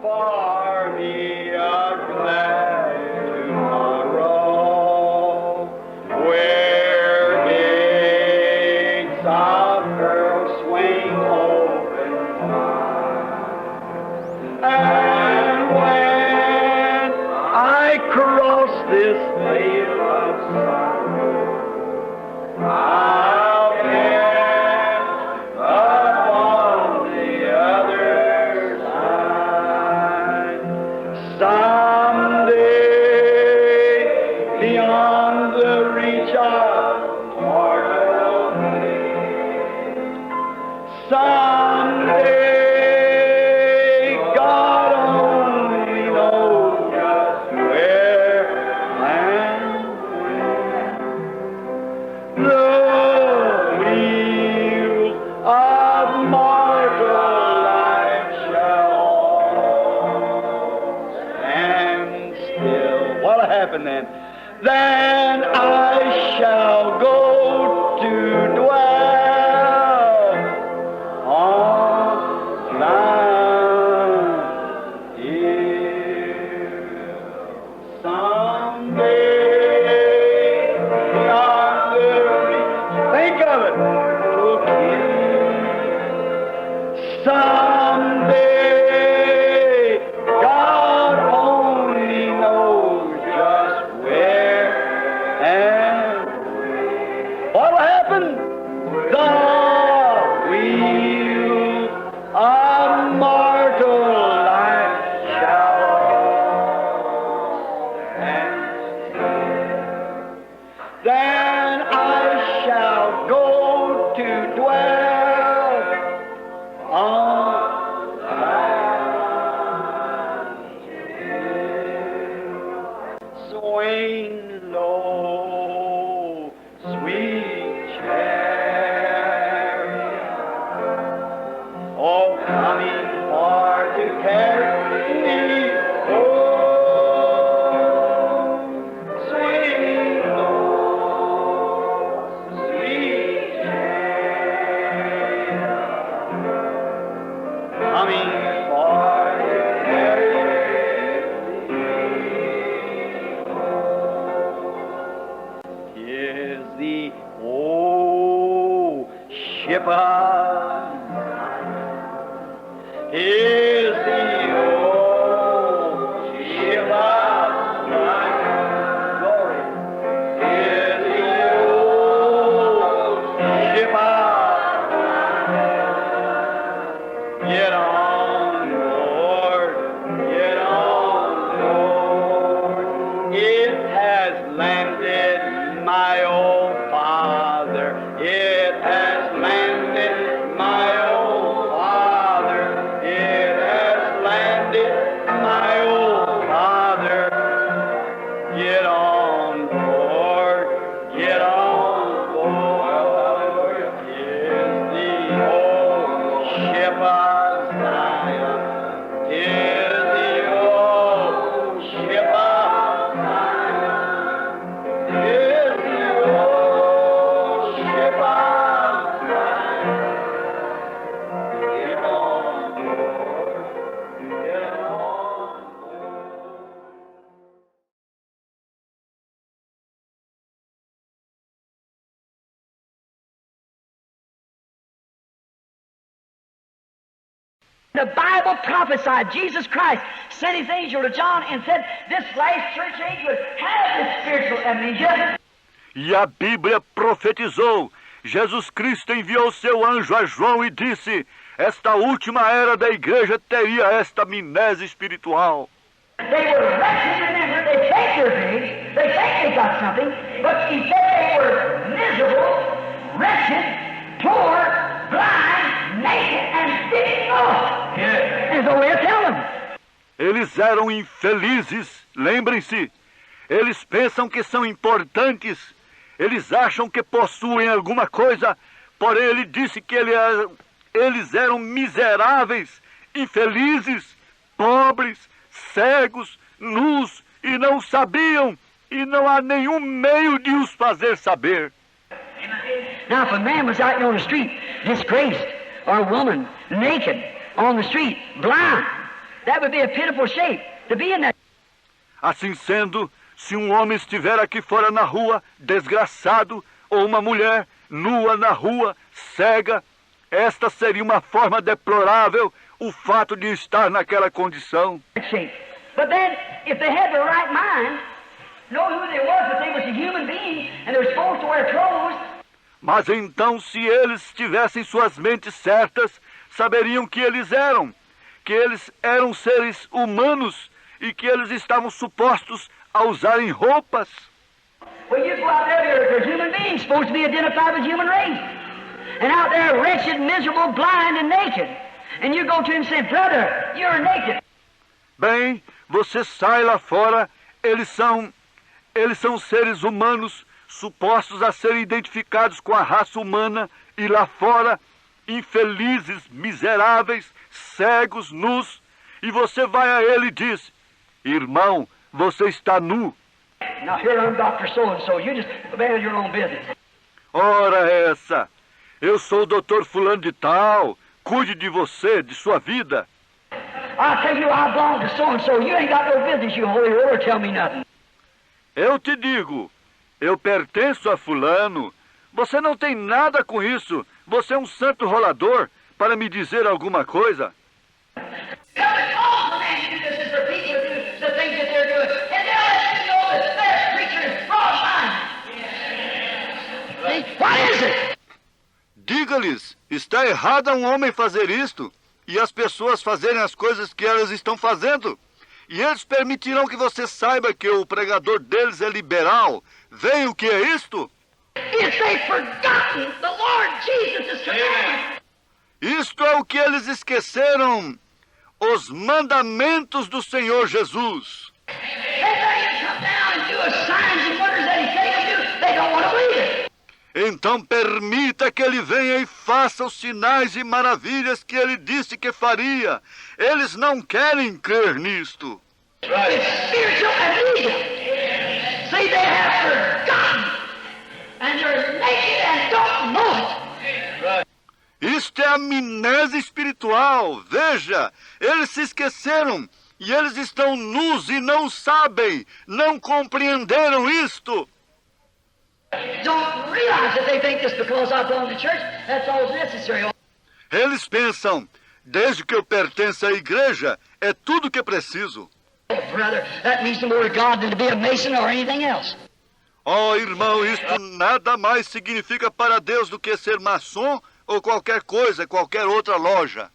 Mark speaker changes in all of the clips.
Speaker 1: for me a glad tomorrow, where gates of pearl swing open wide, and when I cross this veil of sorrow, I'll get upon the other side. Someday, beyond the reach of mortal man, someday, God only knows just where and when. The wheels of mortal life shall stand still. What'll happen then? Then I shall go to dwell on Mount Hill. Someday, beyond the reach, think of it, look in. Someday, God only knows just where and when. What'll happen? The wheels of mortal life shall stand still. Then I shall go to dwell on Mount Hill. Swing low, sweet chariot, oh, coming for to carry me home. Swing low, sweet chariot, coming for to carry me home. 'Tis the old ship of is the old ship of glory. Is the old ship of get on board, get on board. It has landed my old father. It has landed my old father. It has landed my old father. Get on board, get on board. Is the old ship of Zion. Is the old ship of Zion. Is the old ship of Zion. Get on board, get on board.
Speaker 2: The Bible prophesied Jesus Christ sent his angel to John and said this last church age would have this spiritual amnesia.
Speaker 3: E a Bíblia profetizou. Jesus Cristo enviou seu anjo a João e disse: esta última era da igreja teria esta amnésia espiritual.
Speaker 2: They were wretched, remember, they think they're big, they think they got something, but he said they were miserable, wretched, poor, blind, naked, and didn't know it. And so we'll tell them.
Speaker 3: Eles eram infelizes, lembrem-se. Eles pensam que são importantes. Eles acham que possuem alguma coisa. Porém, ele disse que eles eram miseráveis, infelizes, pobres, cegos, nus, e não sabiam. E não há nenhum meio de os fazer saber.
Speaker 2: Now, if a man was out on the street, disgraced, or a woman naked on the street, blind, That would be a pitiful shape to be in that.
Speaker 3: Assim sendo, se um homem estiver aqui fora na rua, desgraçado, ou uma mulher nua na rua, cega, esta seria uma forma deplorável, o fato de estar naquela condição.
Speaker 2: Shape. But then, if they had the right mind, know who they was, that they was a human being, and they were supposed to wear clothes.
Speaker 3: Mas então, se eles tivessem suas mentes certas, saberiam que eles eram seres humanos e que eles estavam supostos a usarem roupas.
Speaker 2: Well, you go out there, they're human beings, supposed to be identified with human race. And out there, wretched, miserable, blind, and naked. And you go to him and say, brother, you're naked.
Speaker 3: Bem, você sai lá fora, eles são seres humanos supostos a serem identificados com a raça humana, e lá fora, infelizes, miseráveis, cegos, nus, e você vai a ele e diz, irmão, você está nu.
Speaker 2: Now here I'm Dr. So-and-so, you just abandon your own business.
Speaker 3: Ora essa, eu sou o doutor fulano de tal, cuide de você, de sua vida.
Speaker 2: I'll tell you I belong to so-and-so, you ain't got no business, you holy roller, tell me nothing.
Speaker 3: Eu te digo, eu pertenço a fulano, você não tem nada com isso, você é um santo rolador para me dizer alguma coisa. Diga-lhes, está errado um homem fazer isto e as pessoas fazerem as coisas que elas estão fazendo. E eles permitirão que você saiba que o pregador deles é liberal. Vem o que é isto? Isto é o que eles esqueceram, os mandamentos do Senhor Jesus. Então permita que ele venha e faça os sinais e maravilhas que ele disse que faria. Eles não querem crer nisto. Isto é amnésia espiritual. Veja, eles se esqueceram e eles estão nus e não sabem, não compreenderam isto. Eles pensam, desde que eu pertenço à igreja, é tudo que preciso. Oh, irmão, isto nada mais significa para Deus do que ser maçom ou qualquer coisa, qualquer outra loja.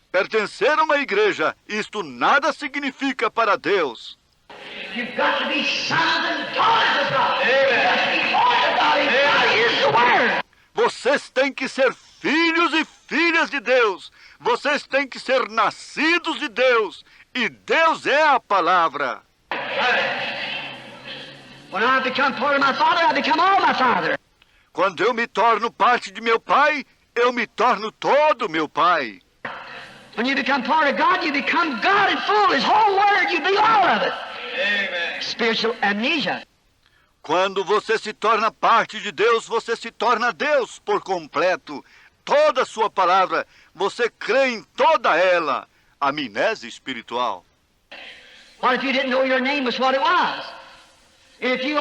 Speaker 3: Pertencer a uma igreja, isto nada significa para Deus.
Speaker 2: You've got to be sons and daughters of God. You've got to be born of God. God is the Word.
Speaker 3: Vocês têm que ser filhos e filhas de Deus. Vocês têm que ser nascidos de Deus. E Deus é a palavra.
Speaker 2: When I become part of my Father, I become all my Father.
Speaker 3: Quando eu me torno parte de meu Pai, eu me torno todo meu Pai.
Speaker 2: When you become part of God, you become God in full. His whole Word, you be all of it. Amen. Spiritual amnesia.
Speaker 3: Quando você se torna parte de Deus, você se torna Deus por completo. Toda a sua palavra, você crê em toda ela. Amnésia espiritual.
Speaker 2: What if you didn't know your name was what it was? If you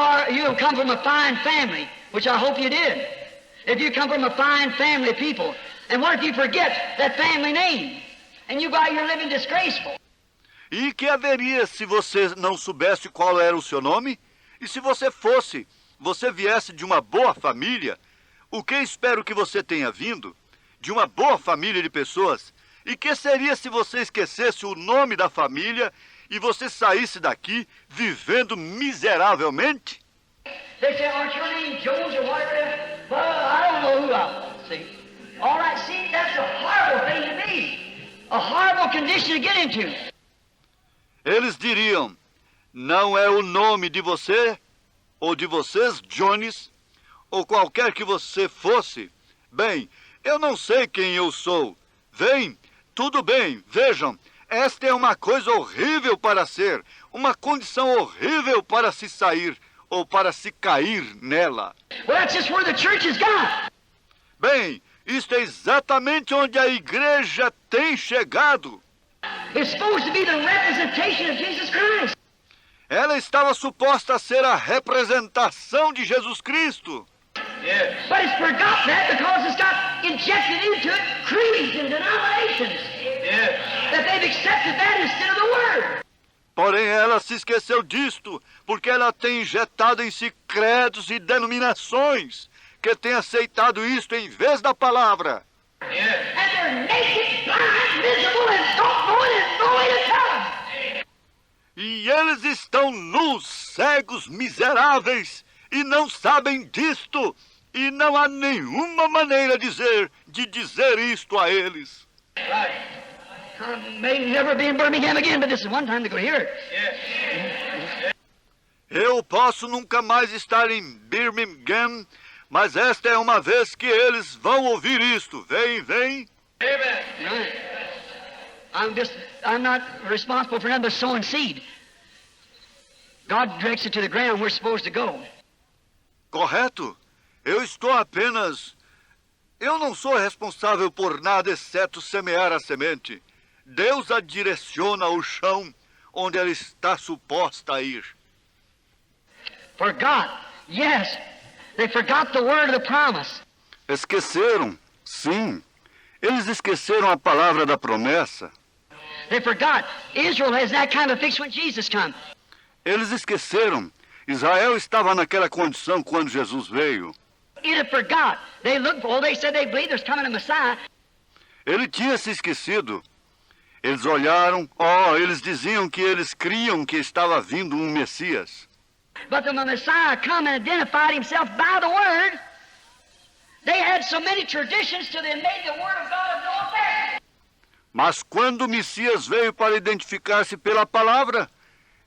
Speaker 2: come from a fine family, which I hope you did. If you come from a fine family of people, and what if you forget that family name? And you go out here living disgraceful.
Speaker 3: E que haveria se você não soubesse qual era o seu nome? E se você viesse de uma boa família, o que espero que você tenha vindo? De uma boa família de pessoas. E que seria se você esquecesse o nome da família e você saísse daqui vivendo miseravelmente?
Speaker 2: They say, aren't your name Jones or whatever? Well, I don't know who I am. See? All right, see, that's a horrible thing to be. A horrible condition to get into.
Speaker 3: Eles diriam, não é o nome de você, ou de vocês, Jones, ou qualquer que você fosse. Bem, eu não sei quem eu sou. Vem, tudo bem, vejam, esta é uma coisa horrível para ser, uma condição horrível para se sair, ou para se cair nela.
Speaker 2: Well, that's just where the church has got.
Speaker 3: Bem, Isto é exatamente onde a igreja tem chegado.
Speaker 2: It's supposed to be the representation of Jesus Christ.
Speaker 3: Ela estava suposta a ser a representação de Jesus Cristo.
Speaker 1: Yes.
Speaker 2: But it's forgot that because it's got injected into it creeds and denominations.
Speaker 1: Yes.
Speaker 2: That they've accepted that instead of the Word.
Speaker 3: Porém, ela se esqueceu disto, porque ela tem injetado em si credos e denominações que têm aceitado isto em vez da palavra.
Speaker 1: Yes.
Speaker 2: And they're naked, blind, miserable, and don't know it and no way to tell them.
Speaker 3: E eles estão nus, cegos, miseráveis, e não sabem disto, e não há nenhuma maneira de dizer isto a eles.
Speaker 1: Right.
Speaker 2: I may never be in Birmingham again, but this is one time to go hear it.
Speaker 1: Yes.
Speaker 3: Eu posso nunca mais estar em Birmingham, mas esta é uma vez que eles vão ouvir isto. Vem.
Speaker 1: Amen.
Speaker 2: Right. I'm not responsible for nothing but sowing seed. God directs it to the ground we're supposed to go.
Speaker 3: Correto? Eu não sou responsável por nada exceto semear a semente. Deus a direciona ao chão onde ela está suposta a ir.
Speaker 2: Forgot. Yes. They forgot the word of the promise.
Speaker 3: Esqueceram, sim. Eles esqueceram a palavra da promessa.
Speaker 2: They forgot. Israel has that kind of fix when Jesus comes.
Speaker 3: Eles esqueceram. Israel estava naquela condição quando Jesus veio.
Speaker 2: It had forgot. They looked for, they said they believed there's coming a Messiah.
Speaker 3: Ele tinha se esquecido. Eles olharam, eles diziam que eles criam que estava vindo um Messias.
Speaker 2: But when the Messiah come and identified himself by the Word, they had so many traditions till they made the Word of God of no effect.
Speaker 3: Mas quando o Messias veio para identificar-se pela palavra,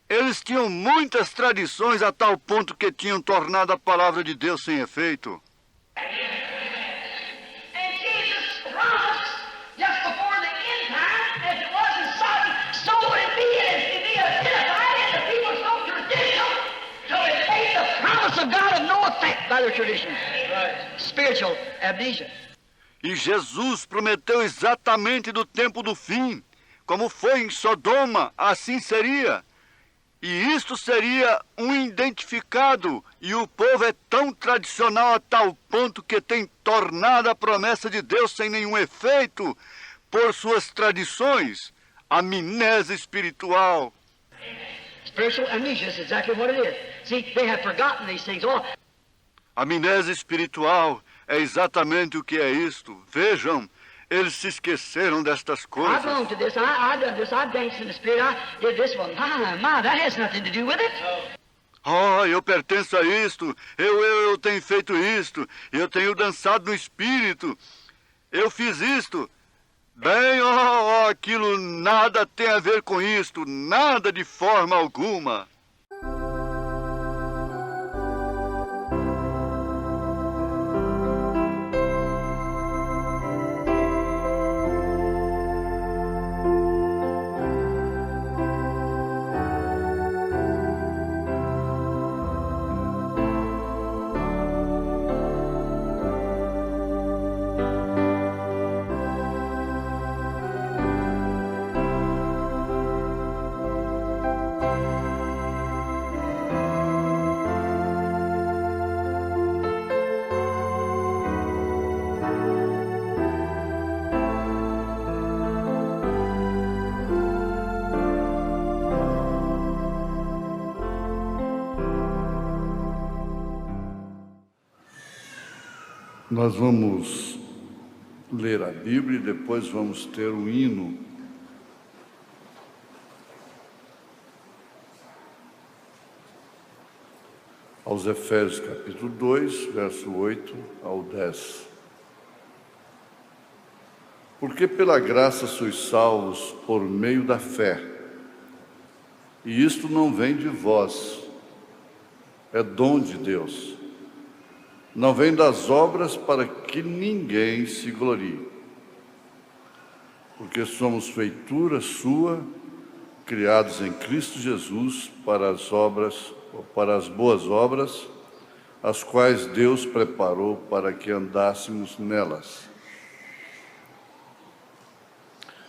Speaker 3: eles tinham muitas tradições a tal ponto que tinham tornado a palavra de Deus sem efeito.
Speaker 2: And Jesus promised just before the end time, as it was in Sodom, so would it be as to be identified in the people's own tradition, so it made the promise of God of no effect by their tradition.
Speaker 1: Right.
Speaker 2: Spiritual amnesia.
Speaker 3: E Jesus prometeu exatamente do tempo do fim, como foi em Sodoma, assim seria. E isto seria um identificado, e o povo é tão tradicional a tal ponto que tem tornado a promessa de Deus sem nenhum efeito por suas tradições, amnésia espiritual.
Speaker 2: Spiritual amnesia is exactly what it is. See, they have forgotten these things.
Speaker 3: Amnésia espiritual é exatamente o que é isto. Vejam, eles se esqueceram destas
Speaker 2: I
Speaker 3: coisas.
Speaker 2: belong to this. I done this. I danced in the Spirit. I did this one. My, that has nothing to do with it.
Speaker 3: Eu pertenço a isto, eu tenho feito isto, eu tenho dançado no Espírito, eu fiz isto. Bem, aquilo nada tem a ver com isto, nada de forma alguma. Nós vamos ler a Bíblia e depois vamos ter o hino. Aos Efésios capítulo 2, verso 8 ao 10. Porque pela graça sois salvos por meio da fé, e isto não vem de vós, é dom de Deus. Não vem das obras para que ninguém se glorie. Porque somos feitura sua, criados em Cristo Jesus para as boas obras, as quais Deus preparou para que andássemos nelas.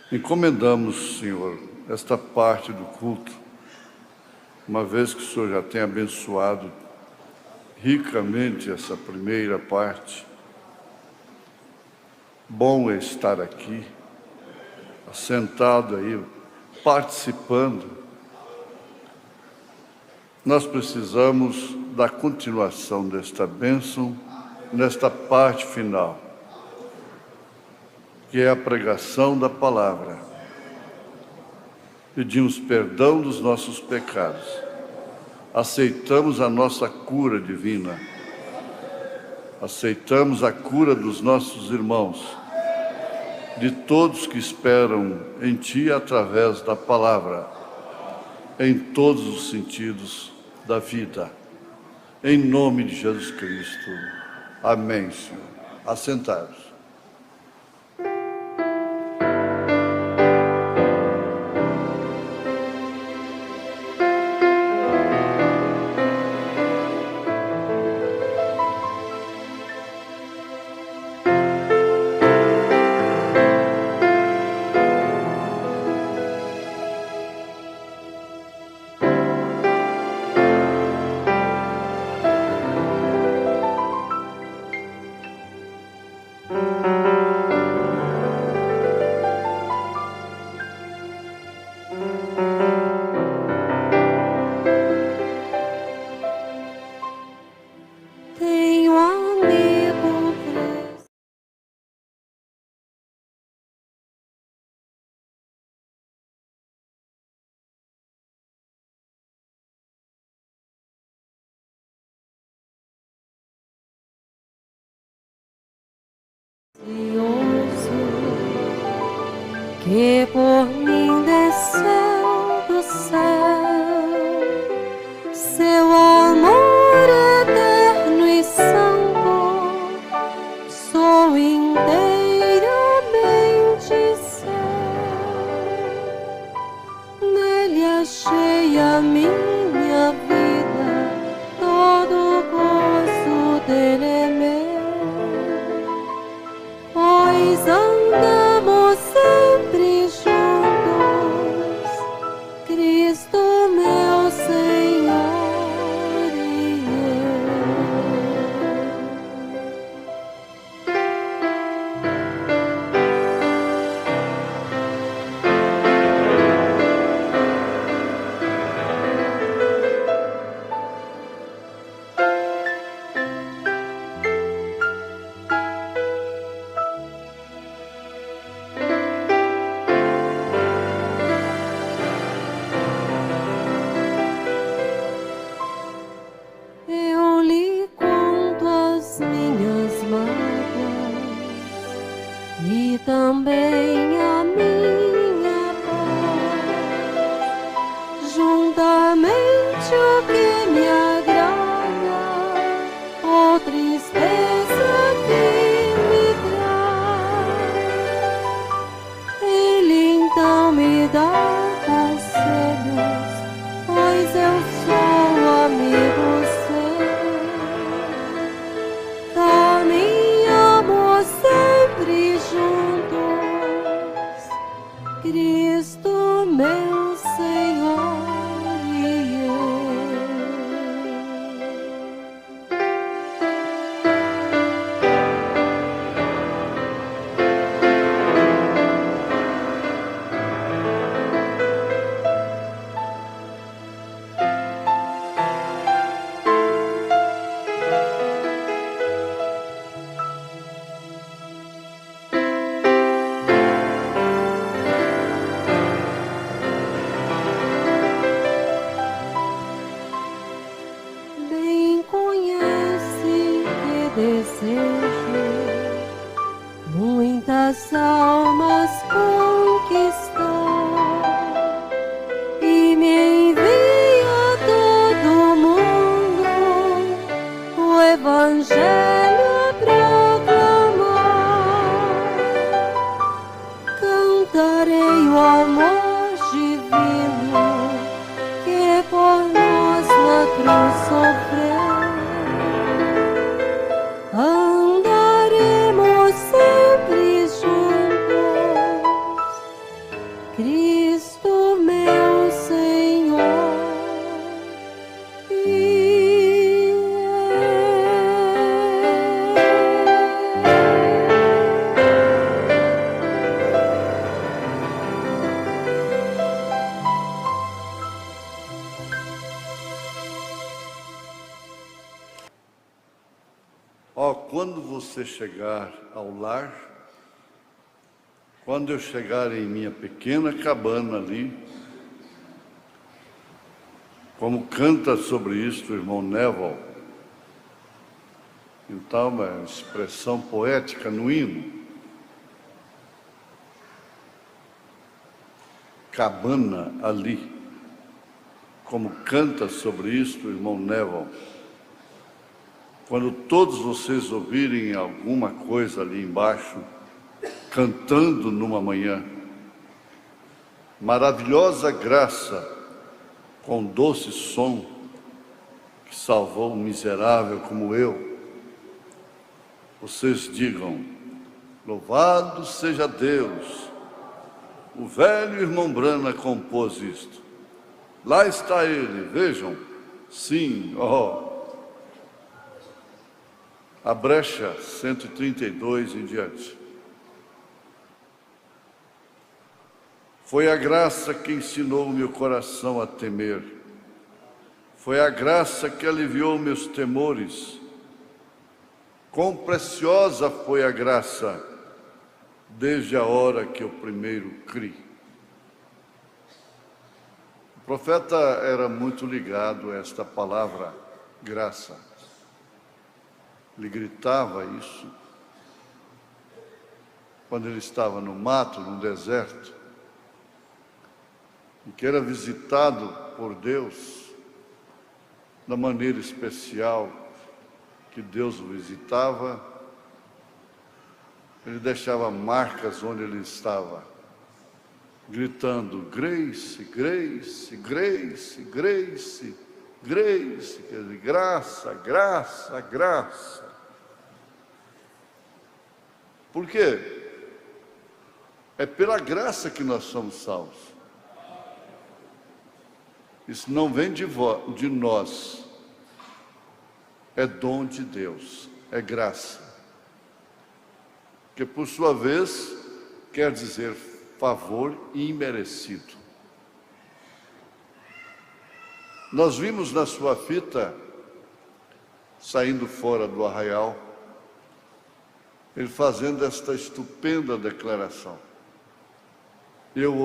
Speaker 4: Encomendamos, Senhor, esta parte do culto, uma vez que o Senhor já tem abençoado ricamente essa primeira parte. Bom é estar aqui, assentado aí, participando. Nós precisamos da continuação desta bênção, nesta parte final, que é a pregação da palavra. Pedimos perdão dos nossos pecados, aceitamos a nossa cura divina, aceitamos a cura dos nossos irmãos, de todos que esperam em Ti através da palavra, em todos os sentidos da vida. Em nome de Jesus Cristo. Amém, Senhor. Assentados.
Speaker 5: Que por mim desceu do céu, seu amor eterno e santo, sou inteiramente seu. Nele achei a minha vida, todo o gozo dele é meu, pois andamos sempre juntos, Cristo meu Senhor e eu lhe conto as minhas mágoas e também a minha paz, juntamente o que me agrada, ou tristeza que me traz. Ele então me dá conselhos, pois eu sou amigo seu. Caminhamos sempre juntos, Cristo meu Senhor e eu. Bem conhece que desejo muitas almas conquistar e me envia a todo mundo o Evangelho a proclamar. Cantarei o amor divino que por nós na cruz sofreu. Andaremos sempre juntos,
Speaker 4: Ó, quando você chegar ao lar, quando eu chegar em minha pequena cabana ali, como canta sobre isso o irmão Neville, então uma expressão poética no hino, cabana ali, como canta sobre isso o irmão Neville. Quando todos vocês ouvirem alguma coisa ali embaixo, cantando numa manhã, maravilhosa graça, com doce som, que salvou um miserável como eu, vocês digam: louvado seja Deus, o velho irmão Brana compôs isto. Lá está ele, vejam, sim, ó. A brecha 132 em diante. Foi a graça que ensinou o meu coração a temer. Foi a graça que aliviou meus temores. Quão preciosa foi a graça, desde a hora que eu primeiro criei. O profeta era muito ligado a esta palavra, graça. Ele gritava isso quando ele estava no mato, no deserto, e que era visitado por Deus da maneira especial que Deus o visitava. Ele deixava marcas onde ele estava, gritando: grace, grace, grace, grace, grace, quer dizer, graça, graça, graça. Por quê? É pela graça que nós somos salvos. Isso não vem de nós, é dom de Deus, é graça. Que por sua vez quer dizer favor imerecido. Nós vimos na sua fita, saindo fora do arraial, ele fazendo esta estupenda declaração: eu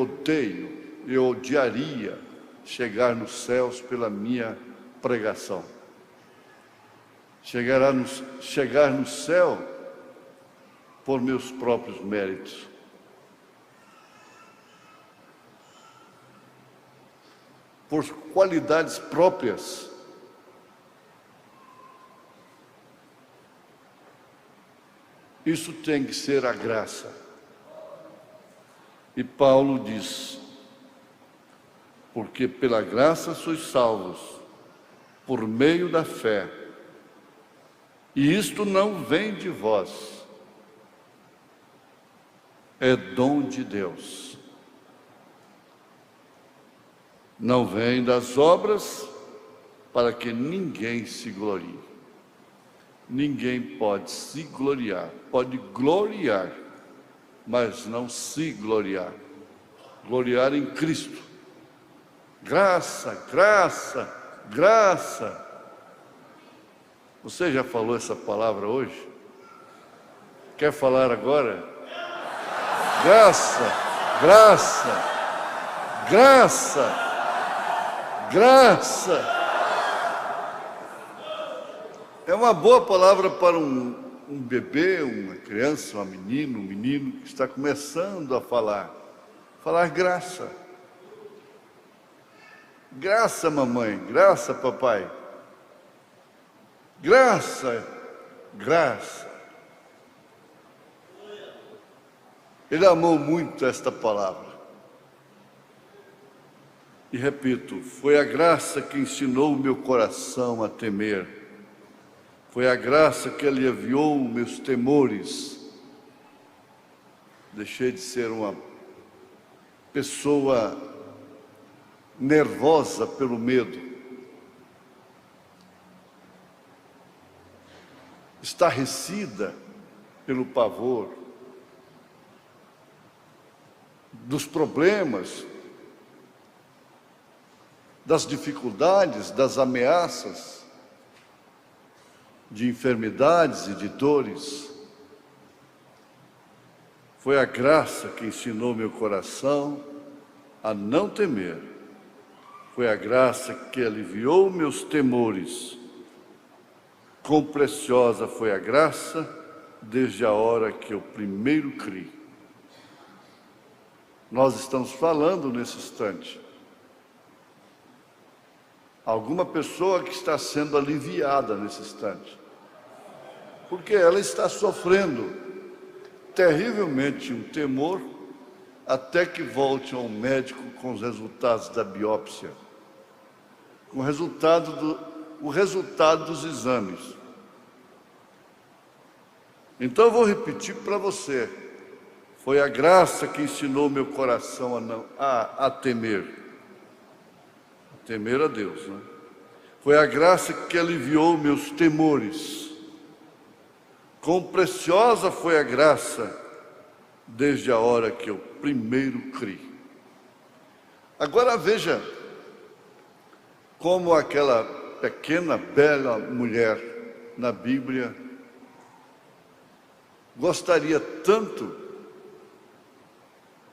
Speaker 4: odiaria chegar nos céus pela minha pregação. Chegar no céu por meus próprios méritos. Por qualidades próprias. Isso tem que ser a graça. E Paulo diz: porque pela graça sois salvos, por meio da fé. E isto não vem de vós, é dom de Deus. Não vem das obras, para que ninguém se glorie. Ninguém pode se gloriar, pode gloriar, mas não se gloriar. Gloriar em Cristo. Graça, graça, graça. Você já falou essa palavra hoje? Quer falar agora? Graça, graça, graça, graça. É uma boa palavra para um bebê, uma criança, um menino que está começando a falar. Falar graça. Graça, mamãe, graça, papai. Graça, graça. Ele amou muito esta palavra. E repito, foi a graça que ensinou o meu coração a temer. Foi a graça que aliviou meus temores. Deixei de ser uma pessoa nervosa pelo medo. Estarrecida pelo pavor. Dos problemas, das dificuldades, das ameaças. de enfermidades e de dores. Foi a graça que ensinou meu coração a não temer. Foi a graça que aliviou meus temores. Quão preciosa foi a graça desde a hora que eu primeiro criei. Nós estamos falando nesse instante. Alguma pessoa que está sendo aliviada nesse instante. Porque ela está sofrendo terrivelmente um temor até que volte ao médico com os resultados da biópsia, com o resultado dos exames. Então eu vou repetir para você. Foi a graça que ensinou meu coração a temer. A temer a Deus, né? Foi a graça que aliviou meus temores. Quão preciosa foi a graça desde a hora que eu primeiro criei. Agora veja como aquela pequena, bela mulher na Bíblia gostaria tanto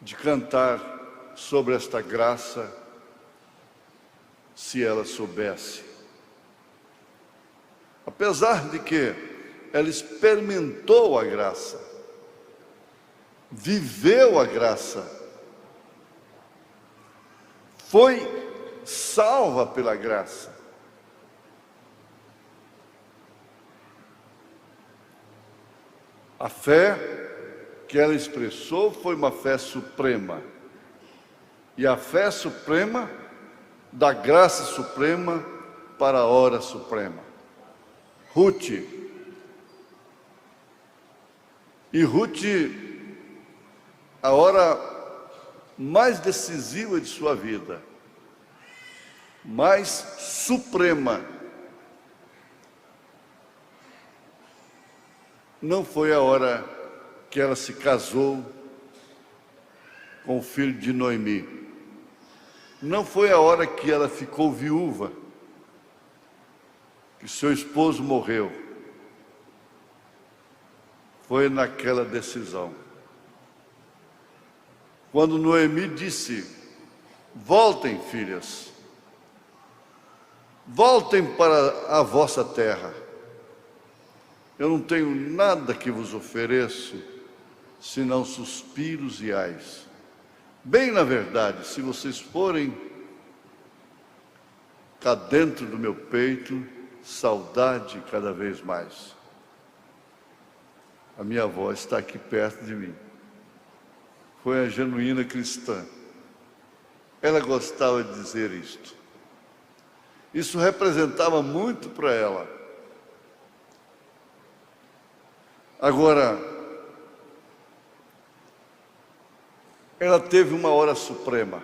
Speaker 4: de cantar sobre esta graça se ela soubesse. Apesar de que ela experimentou a graça, viveu a graça, foi salva pela graça. A fé que ela expressou foi uma fé suprema. E a fé suprema da graça suprema para a hora suprema. Ruth. E Ruth, a hora mais decisiva de sua vida, mais suprema, não foi a hora que ela se casou com o filho de Noemi. Não foi a hora que ela ficou viúva, que seu esposo morreu. Foi naquela decisão. Quando Noemi disse: voltem, filhas, voltem para a vossa terra. Eu não tenho nada que vos ofereço, senão suspiros e ais. Bem, na verdade, se vocês forem cá dentro do meu peito, saudade cada vez mais. A minha avó está aqui perto de mim. Foi a genuína cristã. Ela gostava de dizer isto. Isso representava muito para ela. Agora, ela teve uma hora suprema.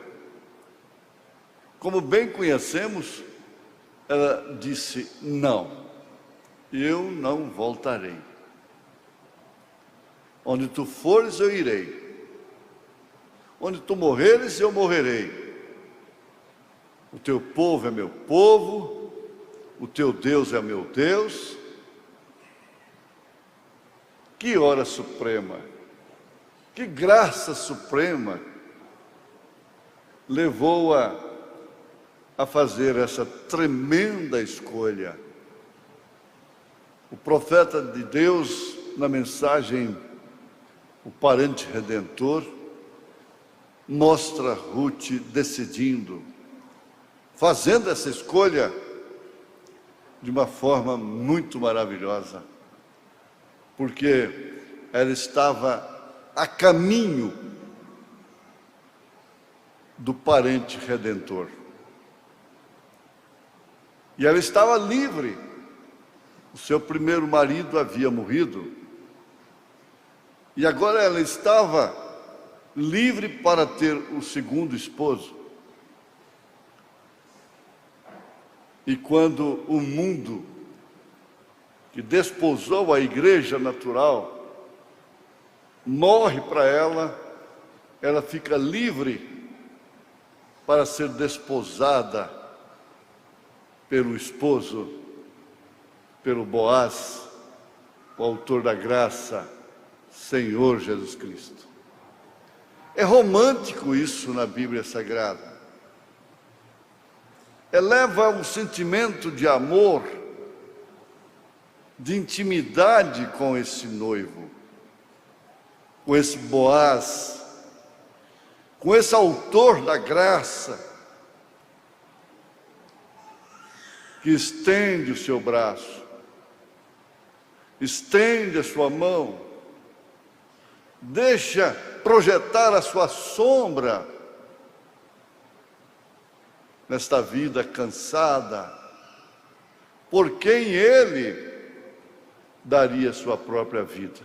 Speaker 4: Como bem conhecemos, ela disse: não, eu não voltarei. Onde tu fores, eu irei. Onde tu morreres, eu morrerei. O teu povo é meu povo, o teu Deus é meu Deus. Que hora suprema, que graça suprema levou-a a fazer essa tremenda escolha. O profeta de Deus, na mensagem O Parente Redentor, mostra Ruth decidindo, fazendo essa escolha de uma forma muito maravilhosa, porque ela estava a caminho do parente redentor. E ela estava livre. O seu primeiro marido havia morrido. E agora ela estava livre para ter o segundo esposo. E quando o mundo que desposou a igreja natural morre para ela, ela fica livre para ser desposada pelo esposo pelo Boaz, o autor da graça, Senhor Jesus Cristo. É romântico isso na Bíblia Sagrada. Eleva um sentimento de amor, de intimidade com esse noivo, com esse Boaz, com esse autor da graça, que estende o seu braço, estende a sua mão, deixa projetar a sua sombra nesta vida cansada, por quem ele daria sua própria vida.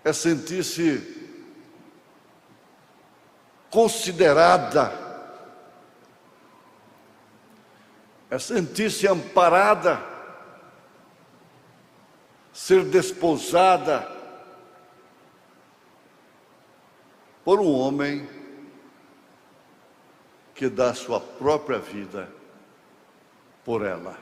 Speaker 4: É sentir-se considerada, é sentir-se amparada, ser desposada por um homem que dá sua própria vida por ela.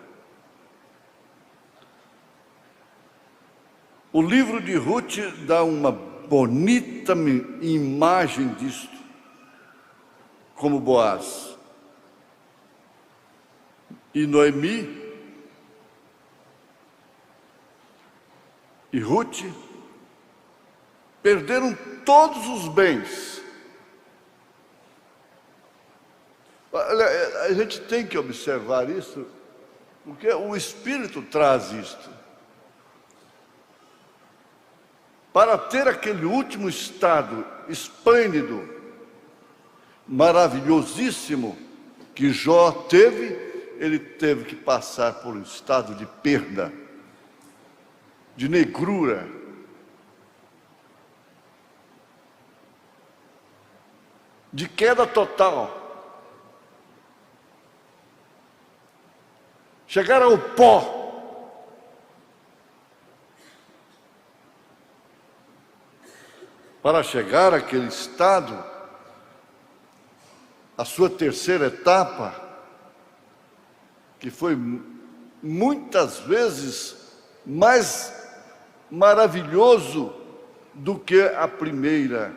Speaker 4: O livro de Ruth dá uma bonita imagem disto, como Boaz e Noemi e Ruth perderam todos os bens. A gente tem que observar isso, porque o Espírito traz isto. Para ter aquele último estado esplêndido, maravilhosíssimo, que Jó teve, ele teve que passar por um estado de perda, de negrura. De queda total. Chegar ao pó. Para chegar àquele estado, a sua terceira etapa, que foi muitas vezes mais maravilhoso do que a primeira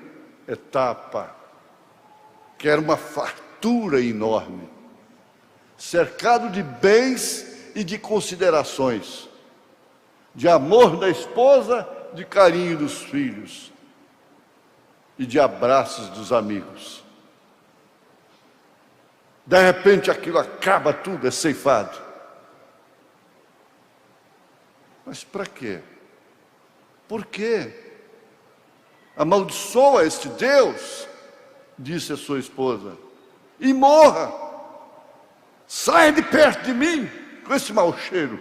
Speaker 4: etapa, que era uma fartura enorme, cercado de bens e de considerações, de amor da esposa, de carinho dos filhos e de abraços dos amigos. De repente aquilo acaba tudo, é ceifado. Mas para quê? Por quê? Amaldiçoa este Deus, disse a sua esposa, e morra. Saia de perto de mim com esse mau cheiro.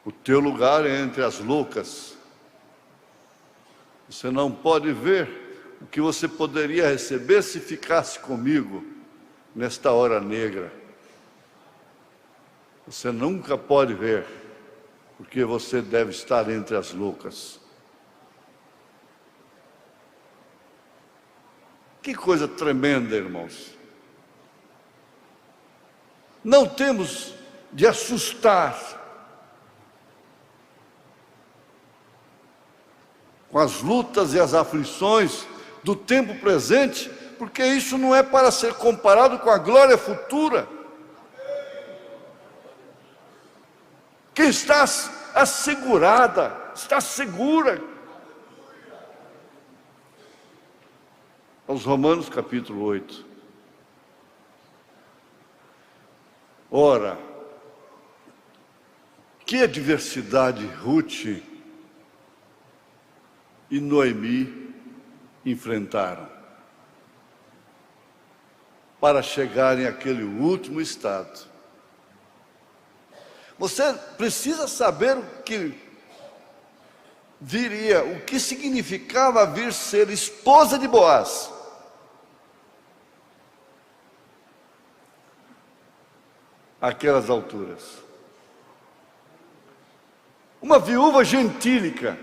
Speaker 4: O teu lugar é entre as loucas. Você não pode ver o que você poderia receber se ficasse comigo nesta hora negra. Você nunca pode ver, porque você deve estar entre as loucas. Que coisa tremenda, irmãos. Não temos de assustar com as lutas e as aflições do tempo presente, porque isso não é para ser comparado com a glória futura. Que está assegurada, está segura. Aos Romanos capítulo 8. Ora, que adversidade Ruth e Noemi enfrentaram para chegarem àquele último estado. Você precisa saber o que viria, o que significava vir ser esposa de Boaz. Àquelas alturas. Uma viúva gentílica.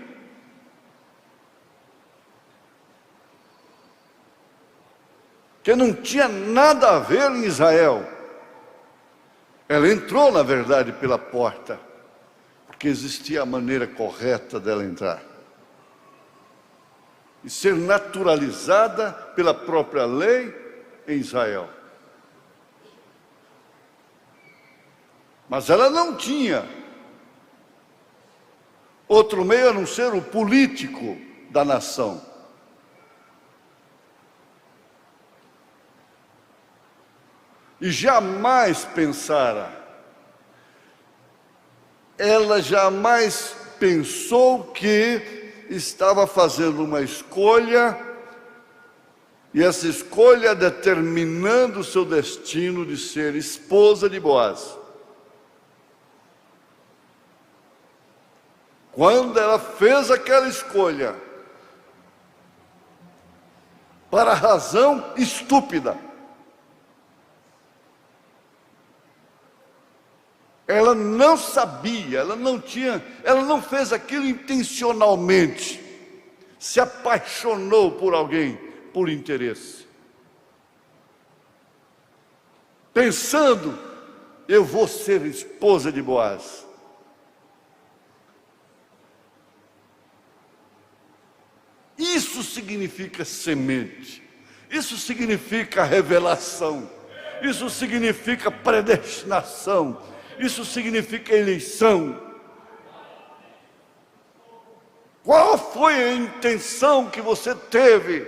Speaker 4: que não tinha nada a ver em Israel. Ela entrou, na verdade, pela porta, porque existia a maneira correta dela entrar. E ser naturalizada pela própria lei em Israel. Mas ela não tinha outro meio a não ser o político da nação. E jamais pensara, ela jamais pensou que estava fazendo uma escolha, e essa escolha determinando o seu destino de ser esposa de Boaz. Quando ela fez aquela escolha, para razão estúpida, ela não sabia, ela não fez aquilo intencionalmente, se apaixonou por alguém, por interesse. Pensando, eu vou ser esposa de Boaz. Isso significa semente, isso significa revelação, isso significa predestinação, isso significa eleição. Qual foi a intenção que você teve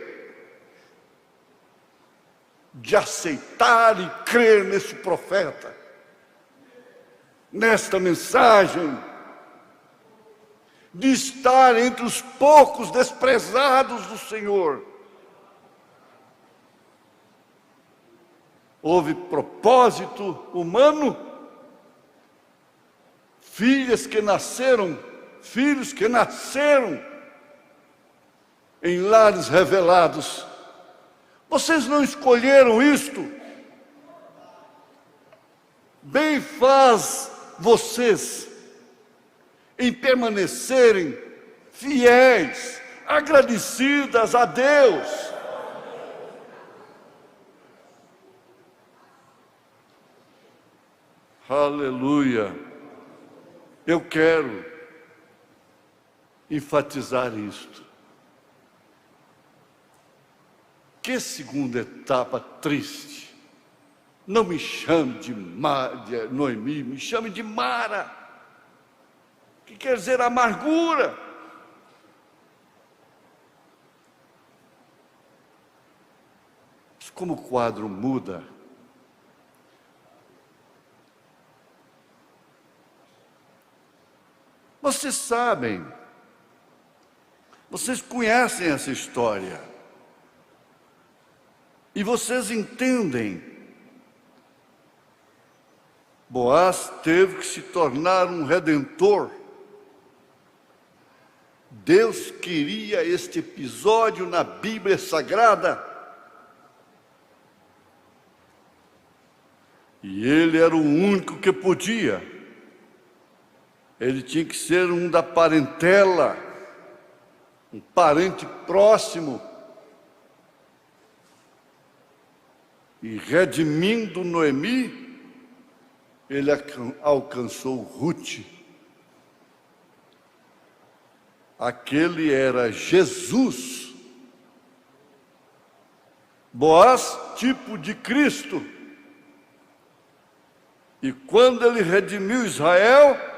Speaker 4: de aceitar e crer nesse profeta, nesta mensagem, de estar entre os poucos desprezados do Senhor? Houve propósito humano? Filhos que nasceram em lares revelados. Vocês não escolheram isto? Bem faz vocês em permanecerem fiéis, agradecidas a Deus. Aleluia. Eu quero enfatizar isto. Que segunda etapa triste. Não me chame de Noemi, me chame de Mara, que quer dizer amargura. Mas como o quadro muda, vocês sabem, vocês conhecem essa história, e vocês entendem. Boaz teve que se tornar um redentor. Deus queria este episódio na Bíblia Sagrada. E ele era o único que podia. Ele tinha que ser um da parentela, um parente próximo. E redimindo Noemi, ele alcançou Ruth. Aquele era Jesus. Boaz, tipo de Cristo. E quando ele redimiu Israel,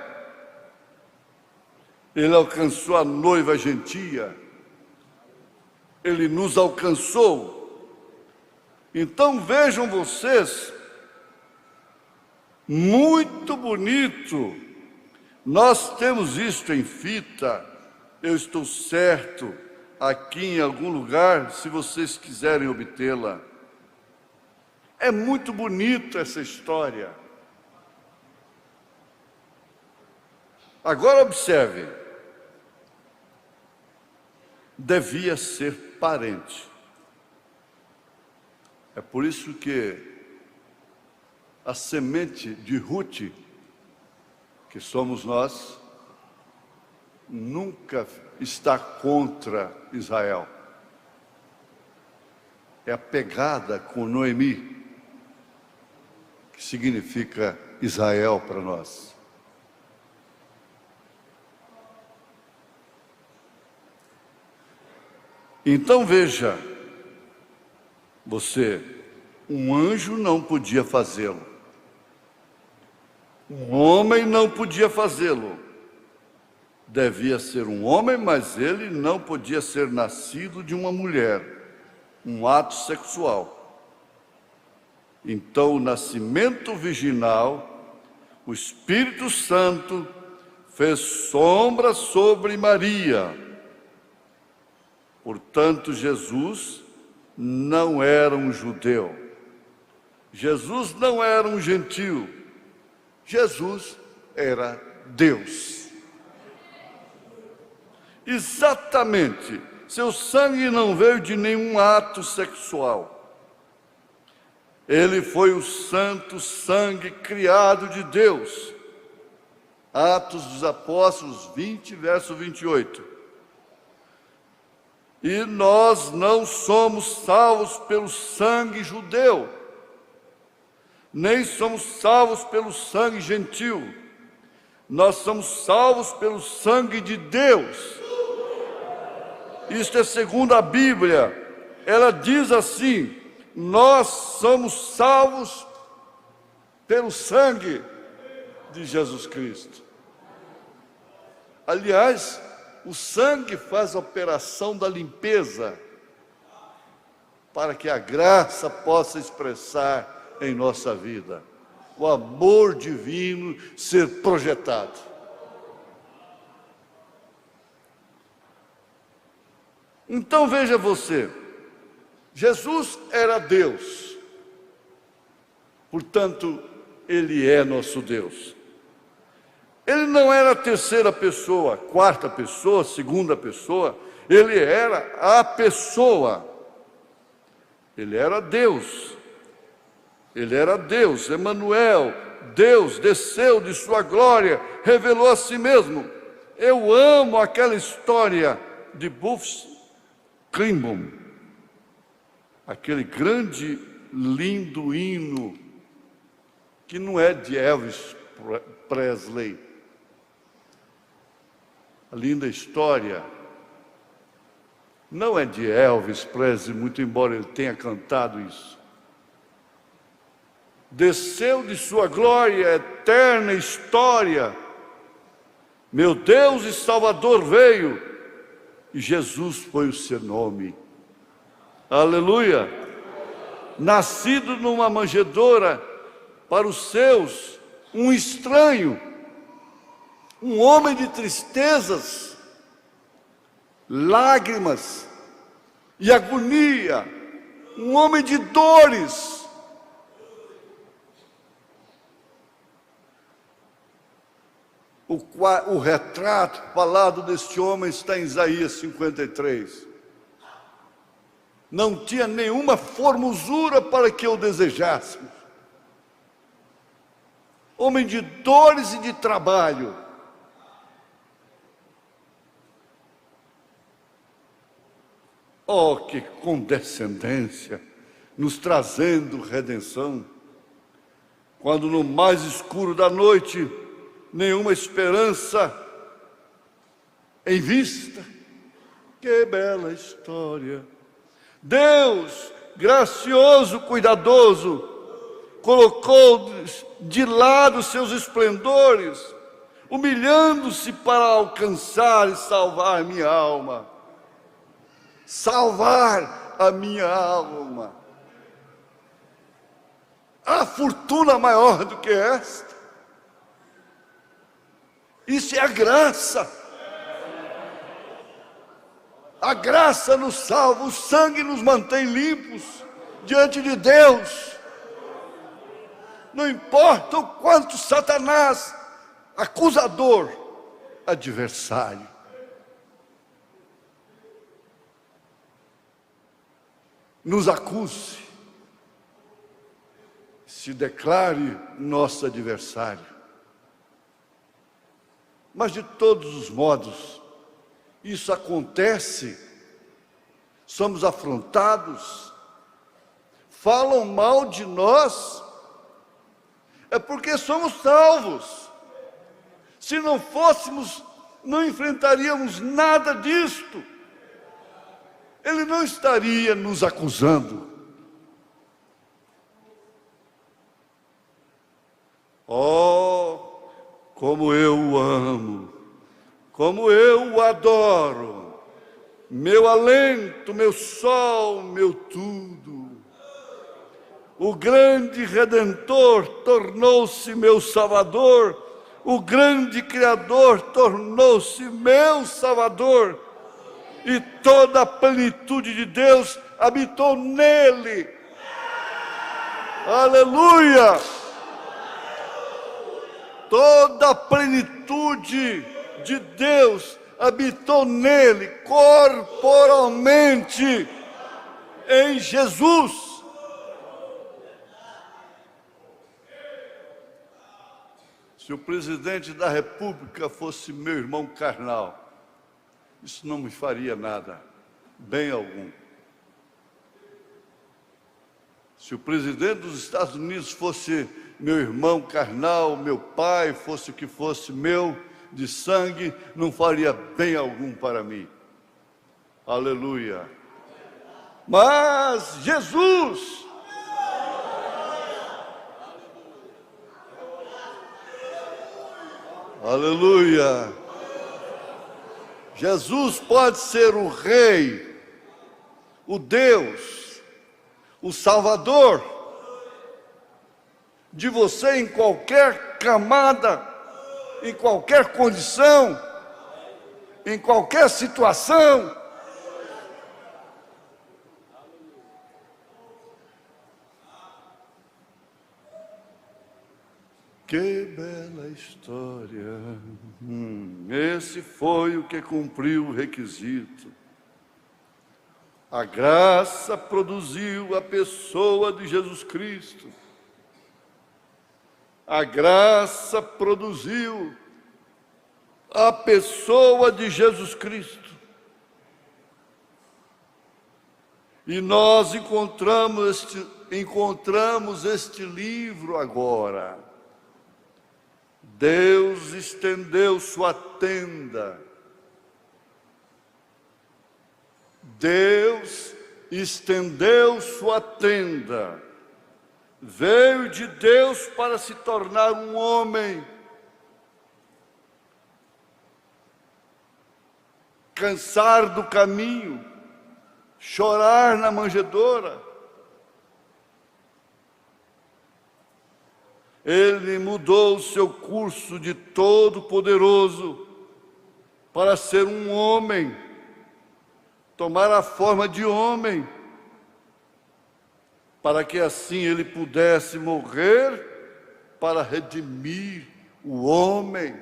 Speaker 4: ele alcançou a noiva gentia. Ele nos alcançou. Então vejam vocês, muito bonito. Nós temos isto em fita, eu estou certo, aqui em algum lugar, se vocês quiserem obtê-la. É muito bonita essa história. Agora observe, devia ser parente. É por isso que a semente de Ruth, que somos nós, nunca está contra Israel. é a pegada com Noemi, que significa Israel para nós. Então veja, você, um anjo não podia fazê-lo, um homem não podia fazê-lo, devia ser um homem, mas ele não podia ser nascido de uma mulher, um ato sexual. Então, o nascimento virginal, o Espírito Santo fez sombra sobre Maria. Portanto, Jesus não era um judeu, Jesus não era um gentil, Jesus era Deus. Exatamente, seu sangue não veio de nenhum ato sexual. Ele foi o santo sangue criado de Deus. Atos dos Apóstolos 20, verso 28. E nós não somos salvos pelo sangue judeu, nem somos salvos pelo sangue gentil. Nós somos salvos pelo sangue de Deus. Isto é segundo a Bíblia. Ela diz assim: nós somos salvos pelo sangue de Jesus Cristo. Aliás, o sangue faz a operação da limpeza, para que a graça possa expressar em nossa vida, o amor divino ser projetado. Então veja você, Jesus era Deus, portanto, Ele é nosso Deus. Ele não era a terceira pessoa, quarta pessoa, segunda pessoa, Ele era a pessoa. Ele era Deus. Ele era Deus, Emanuel. Deus desceu de sua glória, revelou a si mesmo. Eu amo aquela história de Booth Crimble, aquele grande, lindo hino, que não é de Elvis Presley. A linda história não é de Elvis Presley, muito embora ele tenha cantado isso. Desceu de sua glória, eterna história. Meu Deus e Salvador veio, e Jesus foi o seu nome. Aleluia! Nascido numa manjedoura, para os seus, um estranho, um homem de tristezas, lágrimas e agonia, um homem de dores. O retrato falado deste homem está em Isaías 53. Não tinha nenhuma formosura para que eu desejássemos. Homem de dores e de trabalho. Oh, que condescendência, nos trazendo redenção, quando no mais escuro da noite, nenhuma esperança em vista. Que bela história! Deus, gracioso, cuidadoso, colocou de lado seus esplendores, humilhando-se para alcançar e salvar minha alma. Salvar a minha alma. Há fortuna maior do que esta? Isso é a graça. A graça nos salva, o sangue nos mantém limpos diante de Deus. Não importa o quanto Satanás, acusador, adversário, nos acuse, se declare nosso adversário. Mas de todos os modos, isso acontece, somos afrontados, falam mal de nós, é porque somos salvos. Se não fôssemos, não enfrentaríamos nada disto. Ele não estaria nos acusando. Oh, como eu o amo, como eu o adoro, meu alento, meu sol, meu tudo. O grande Redentor tornou-se meu Salvador, o grande Criador tornou-se meu Salvador, e toda a plenitude de Deus habitou nele. Aleluia! Toda a plenitude de Deus habitou nele, corporalmente, em Jesus. Se o presidente da República fosse meu irmão carnal, isso não me faria nada, bem algum. Se o presidente dos Estados Unidos fosse meu irmão carnal, meu pai, fosse o que fosse meu, de sangue, não faria bem algum para mim. Aleluia. Mas Jesus, aleluia, Jesus pode ser o Rei, o Deus, o Salvador de você em qualquer camada, em qualquer condição, em qualquer situação. Que bela história! Esse foi o que cumpriu o requisito. A graça produziu a pessoa de Jesus Cristo. A graça produziu a pessoa de Jesus Cristo. E nós encontramos este livro agora. Deus estendeu sua tenda. Deus estendeu sua tenda. Veio de Deus para se tornar um homem, cansar do caminho, chorar na manjedoura. Ele mudou o seu curso de Todo-Poderoso para ser um homem, tomar a forma de homem, para que assim ele pudesse morrer para redimir o homem.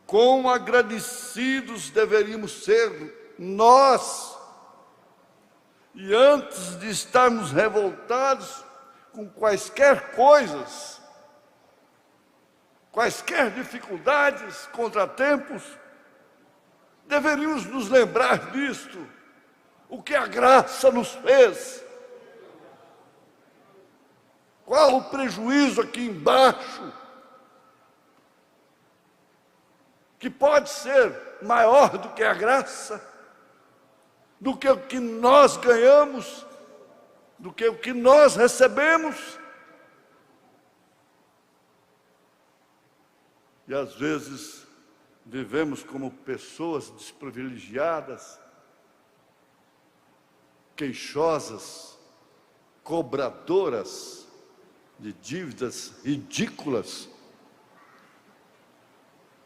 Speaker 4: Quão agradecidos deveríamos ser nós, e antes de estarmos revoltados com quaisquer coisas, quaisquer dificuldades, contratempos, deveríamos nos lembrar disto, o que a graça nos fez. Qual o prejuízo aqui embaixo, que pode ser maior do que a graça, do que o que nós ganhamos, do que o que nós recebemos? E às vezes vivemos como pessoas desprivilegiadas, queixosas, cobradoras de dívidas ridículas,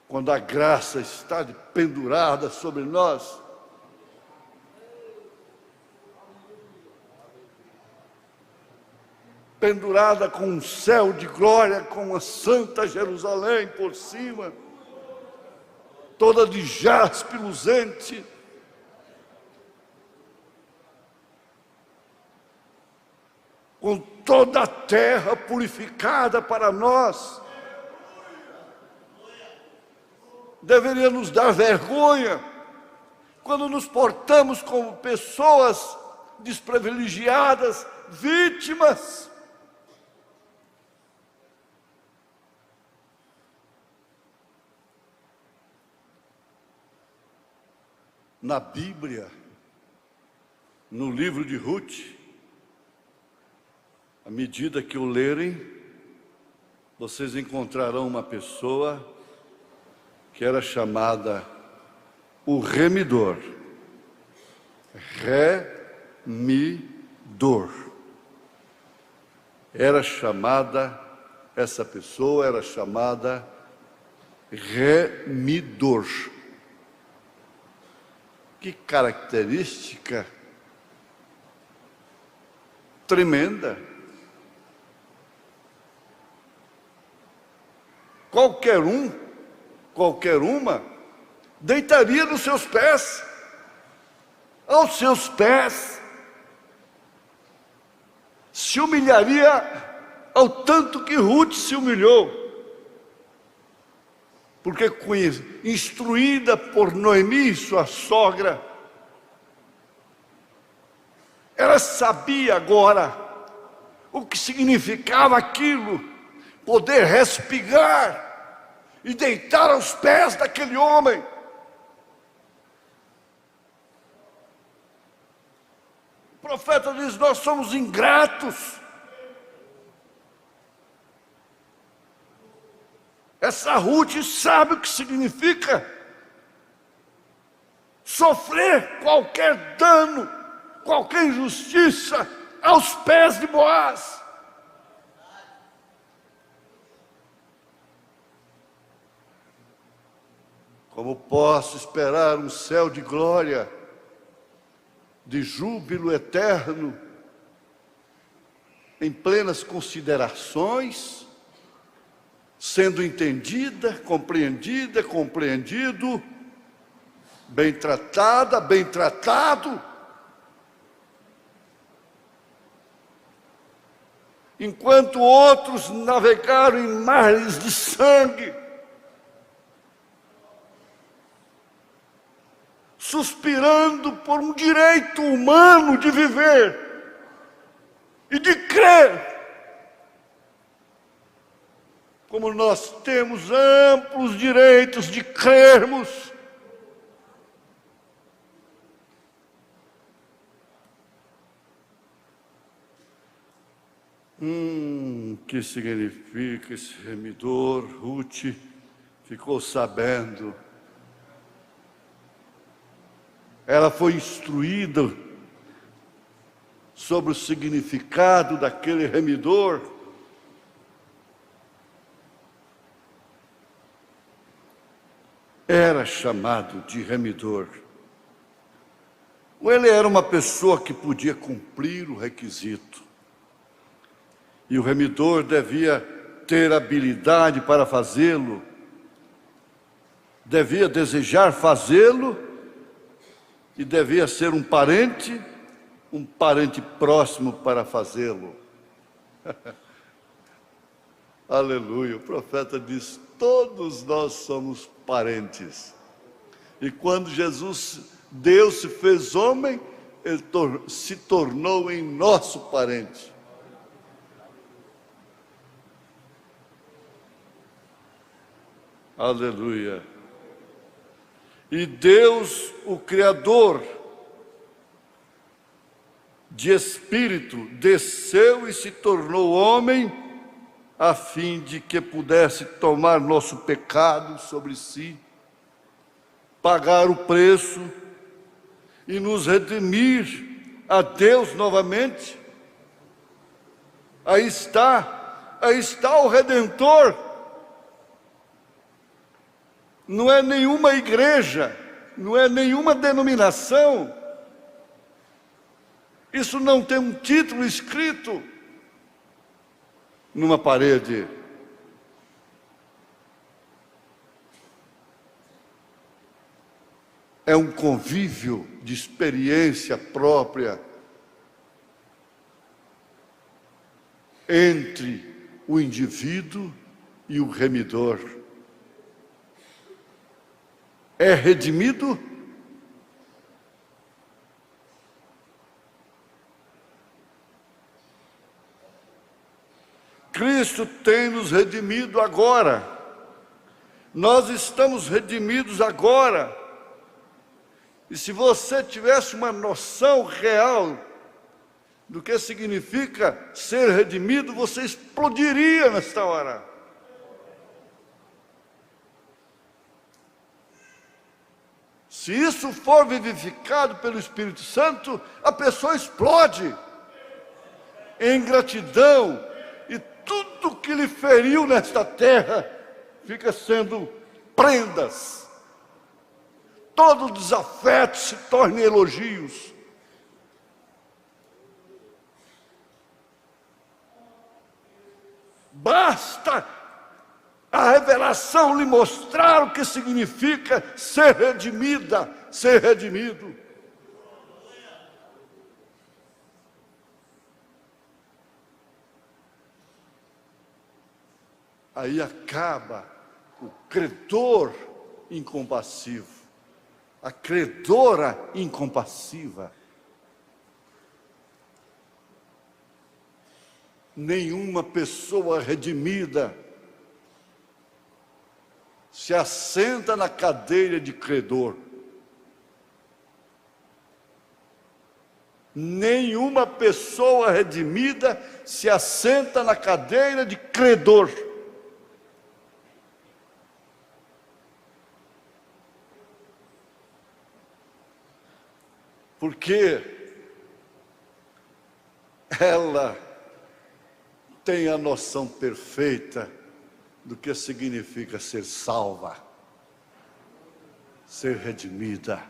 Speaker 4: quando a graça está pendurada sobre nós. Pendurada com um céu de glória, com a Santa Jerusalém por cima, toda de jaspe luzente. Com toda a terra purificada para nós. Deveria nos dar vergonha quando nos portamos como pessoas desprivilegiadas, vítimas. Na Bíblia, no livro de Ruth, à medida que o lerem, vocês encontrarão uma pessoa que era chamada o remidor. Remidor. Essa pessoa era chamada remidor. Que característica tremenda. Qualquer uma, deitaria nos seus pés, aos seus pés, se humilharia ao tanto que Ruth se humilhou, porque instruída por Noemi, sua sogra, ela sabia agora o que significava aquilo, poder respirar e deitar aos pés daquele homem. O profeta diz: nós somos ingratos. Essa Ruth sabe o que significa sofrer qualquer dano, qualquer injustiça aos pés de Boaz. Como posso esperar um céu de glória, de júbilo eterno, em plenas considerações, sendo entendida, compreendido, bem tratada, bem tratado, enquanto outros navegaram em mares de sangue, suspirando por um direito humano de viver e de crer. Como nós temos amplos direitos de crermos, que significa esse remidor? Ruth ficou sabendo. Ela foi instruída sobre o significado daquele remidor. Era chamado de remidor. Ou ele era uma pessoa que podia cumprir o requisito. E o remidor devia ter habilidade para fazê-lo, devia desejar fazê-lo, e devia ser um parente próximo para fazê-lo. Aleluia, o profeta diz: todos nós somos parentes. E quando Deus se fez homem, Ele se tornou em nosso parente. Aleluia. E Deus, o Criador de espírito, desceu e se tornou homem, a fim de que pudesse tomar nosso pecado sobre si, pagar o preço e nos redimir a Deus novamente. Aí está o Redentor. Não é nenhuma igreja, não é nenhuma denominação. Isso não tem um título escrito numa parede. É um convívio de experiência própria entre o indivíduo e o remidor. É redimido Cristo tem nos redimido agora. Nós estamos redimidos agora. E se você tivesse uma noção real do que significa ser redimido, você explodiria nesta hora. Se isso for vivificado pelo Espírito Santo, a pessoa explode em gratidão, e tudo que lhe feriu nesta terra fica sendo prendas. Todo desafeto se torna em elogios. Basta a revelação lhe mostrar o que significa ser redimida, ser redimido. Aí acaba o credor incompassivo, a credora incompassiva. Nenhuma pessoa redimida se assenta na cadeira de credor. Nenhuma pessoa redimida se assenta na cadeira de credor. Porque ela tem a noção perfeita do que significa ser salva, ser redimida.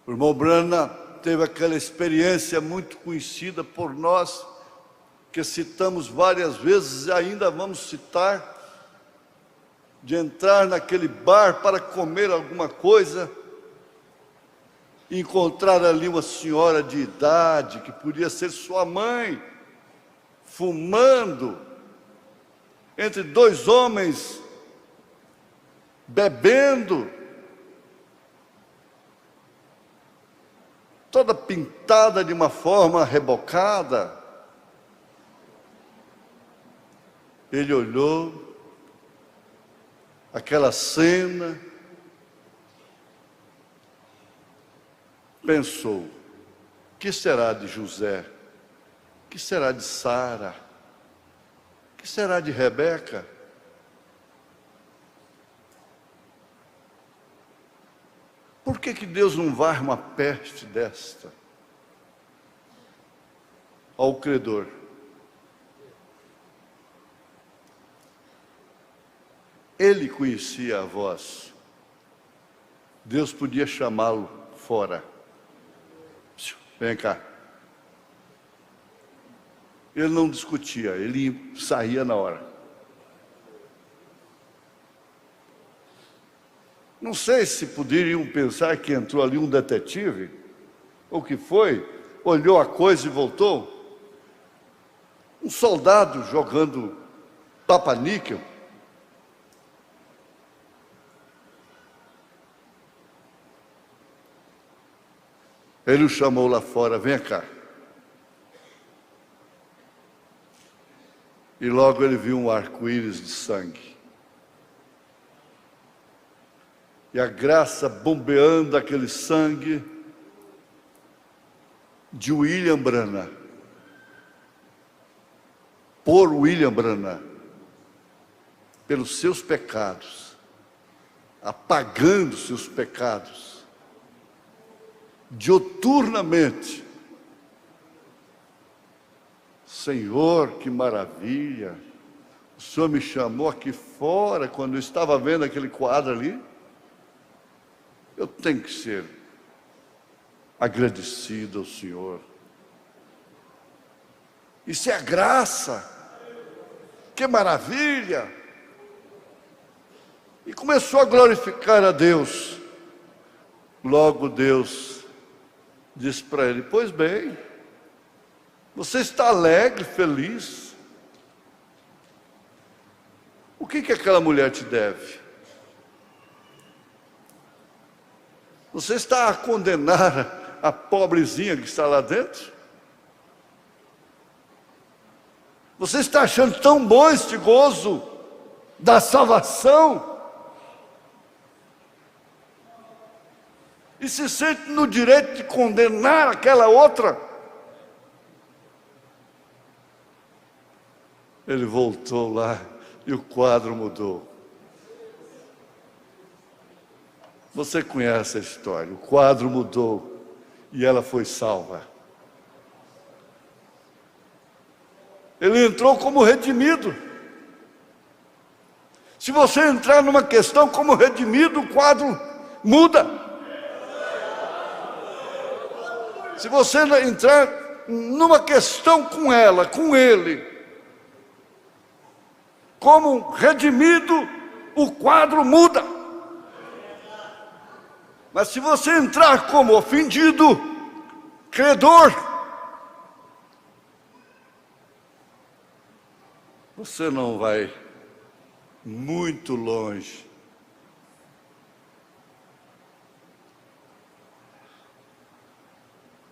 Speaker 4: O irmão Branham teve aquela experiência muito conhecida por nós, que citamos várias vezes e ainda vamos citar, de entrar naquele bar para comer alguma coisa, e encontrar ali uma senhora de idade, que podia ser sua mãe, fumando, entre dois homens, bebendo, toda pintada de uma forma rebocada. Ele olhou aquela cena, pensou: que será de José? Que será de Sara? Que será de Rebeca? Por que Deus não vai uma peste desta ao credor? Ele conhecia a voz. Deus podia chamá-lo fora. Vem cá. Ele não discutia, ele saía na hora. Não sei se poderiam pensar que entrou ali um detetive, ou que foi, olhou a coisa e voltou. Um soldado jogando tapa-níquel. Ele o chamou lá fora: vem cá. E logo ele viu um arco-íris de sangue. E a graça bombeando aquele sangue de William Branham, por William Branham, pelos seus pecados, apagando seus pecados, diuturnamente. Senhor, que maravilha! O Senhor me chamou aqui fora quando eu estava vendo aquele quadro ali. Eu tenho que ser agradecido ao Senhor. Isso é a graça. Que maravilha! E começou a glorificar a Deus. Logo Deus disse para ele: pois bem, você está alegre, feliz? O que aquela mulher te deve? Você está a condenar a pobrezinha que está lá dentro? Você está achando tão bom este gozo da salvação? E se sente no direito de condenar aquela outra? Ele voltou lá e o quadro mudou. Você conhece a história. O quadro mudou e ela foi salva. Ele entrou como redimido. Se você entrar numa questão como redimido, o quadro muda. Se você entrar numa questão com ela, com ele, como redimido, o quadro muda. Mas se você entrar como ofendido, credor, você não vai muito longe.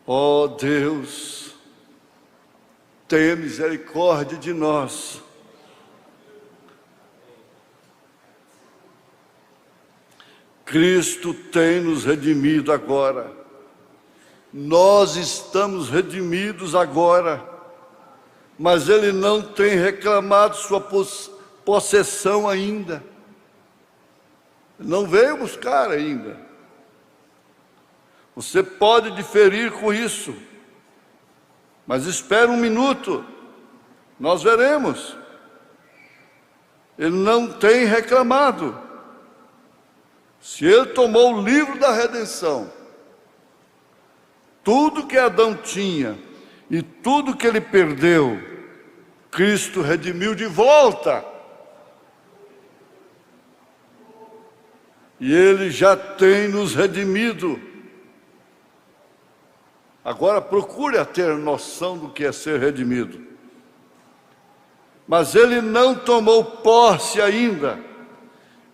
Speaker 4: Ó Deus, tenha misericórdia de nós. Cristo tem nos redimido agora. Nós estamos redimidos agora, mas Ele não tem reclamado sua possessão ainda. Não veio buscar ainda. Você pode diferir com isso, mas espere um minuto, nós veremos. Ele não tem reclamado. Se Ele tomou o livro da redenção, tudo que Adão tinha e tudo que ele perdeu, Cristo redimiu de volta. E Ele já tem nos redimido. Agora procure ter noção do que é ser redimido. Mas Ele não tomou posse ainda.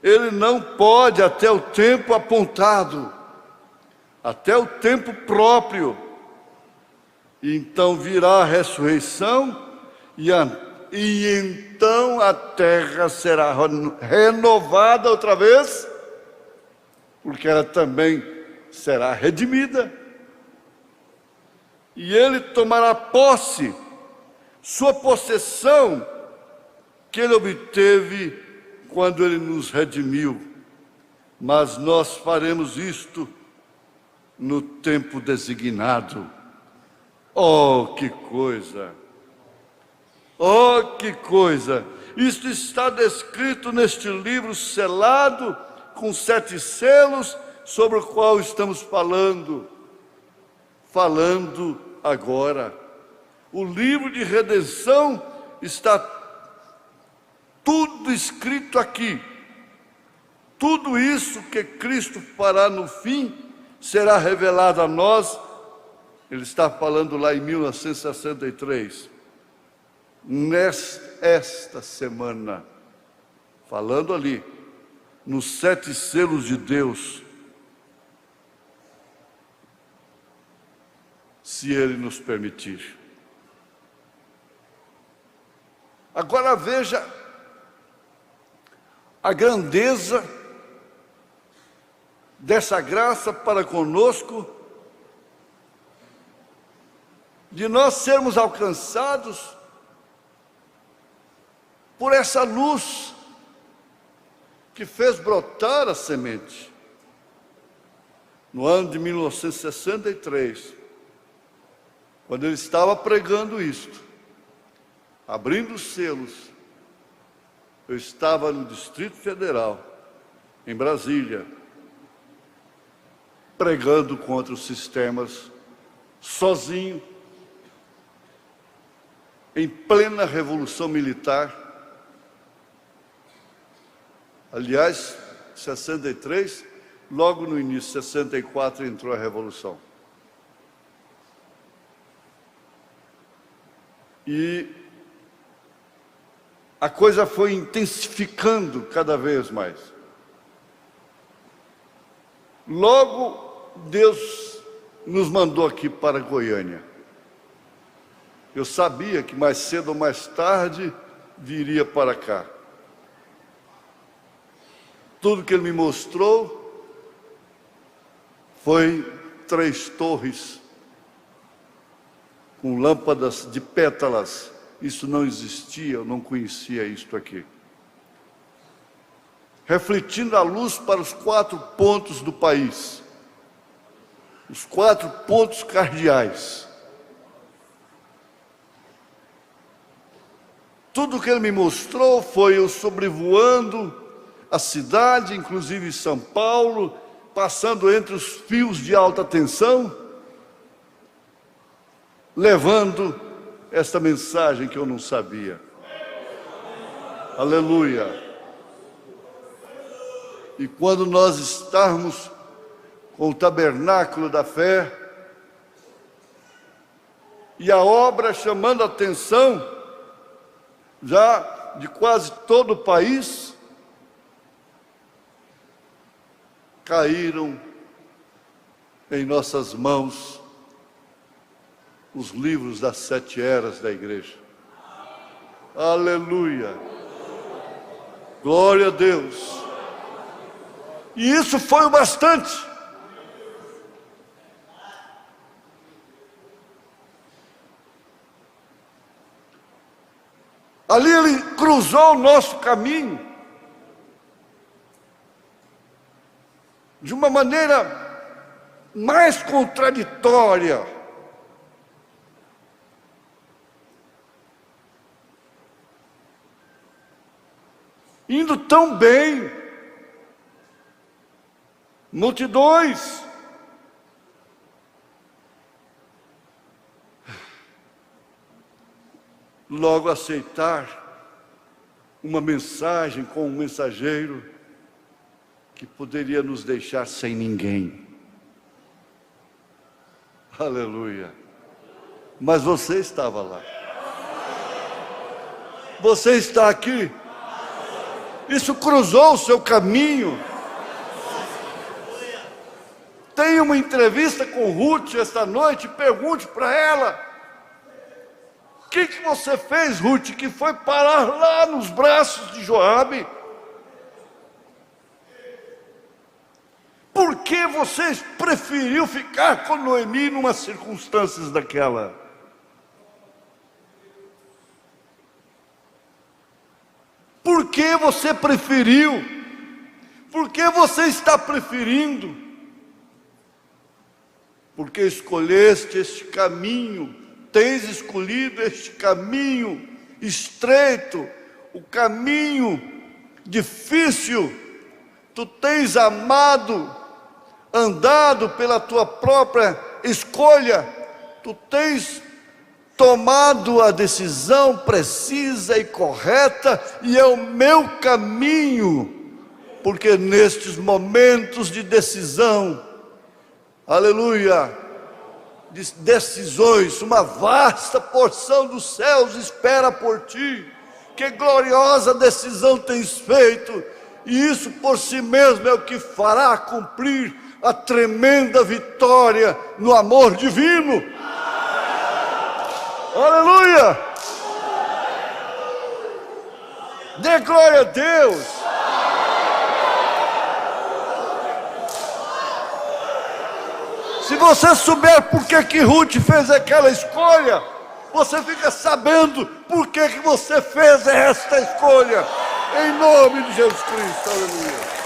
Speaker 4: Ele não pode até o tempo apontado, até o tempo próprio. E então virá a ressurreição e então a terra será renovada outra vez, porque ela também será redimida. E Ele tomará posse, sua possessão, que Ele obteve quando Ele nos redimiu. Mas nós faremos isto no tempo designado. Oh, que coisa! Oh, que coisa! Isto está descrito neste livro selado, com 7 selos, sobre o qual estamos falando agora. O livro de redenção está tudo escrito aqui. Tudo isso que Cristo fará no fim será revelado a nós. Ele está falando lá em 1963. Esta semana, falando ali, nos 7 selos de Deus, se Ele nos permitir. Agora veja a grandeza dessa graça para conosco, de nós sermos alcançados por essa luz que fez brotar a semente. No ano de 1963, quando ele estava pregando isto, abrindo os selos, eu estava no Distrito Federal, em Brasília, pregando contra os sistemas, sozinho, em plena Revolução Militar. Aliás, 63, logo no início, 64, entrou a Revolução. E a coisa foi intensificando cada vez mais. Logo, Deus nos mandou aqui para Goiânia. Eu sabia que mais cedo ou mais tarde viria para cá. Tudo que ele me mostrou foi 3 torres com lâmpadas de pétalas. Isso não existia, eu não conhecia isto aqui. Refletindo a luz para os 4 pontos do país. Os 4 pontos cardeais. Tudo que ele me mostrou foi eu sobrevoando a cidade, inclusive São Paulo, passando entre os fios de alta tensão, levando esta mensagem que eu não sabia. Aleluia! E quando nós estarmos com o tabernáculo da fé, e a obra chamando a atenção, já de quase todo o país, caíram em nossas mãos os livros das 7 eras da igreja. Aleluia! Glória a Deus! E isso foi o bastante. Ali ele cruzou o nosso caminho de uma maneira mais contraditória. Indo tão bem, multidões, logo aceitar uma mensagem com um mensageiro que poderia nos deixar sem ninguém. Aleluia! Mas você estava lá. Você está aqui. Isso cruzou o seu caminho. Tenha uma entrevista com Ruth esta noite, pergunte para ela: o que você fez, Ruth, que foi parar lá nos braços de Joabe? Por que você preferiu ficar com Noemi numas circunstâncias daquela? Por que você preferiu? Por que você está preferindo? Porque escolheste este caminho, tens escolhido este caminho estreito, o caminho difícil. Tu tens amado, andado pela tua própria escolha, tu tens tomado a decisão precisa e correta, e é o meu caminho, porque nestes momentos de decisão, aleluia, de decisões, uma vasta porção dos céus espera por ti. Que gloriosa decisão tens feito, e isso por si mesmo é o que fará cumprir a tremenda vitória no amor divino. Aleluia! Dê glória a Deus! Se você souber por que Ruth fez aquela escolha, você fica sabendo por que você fez esta escolha. Em nome de Jesus Cristo, aleluia!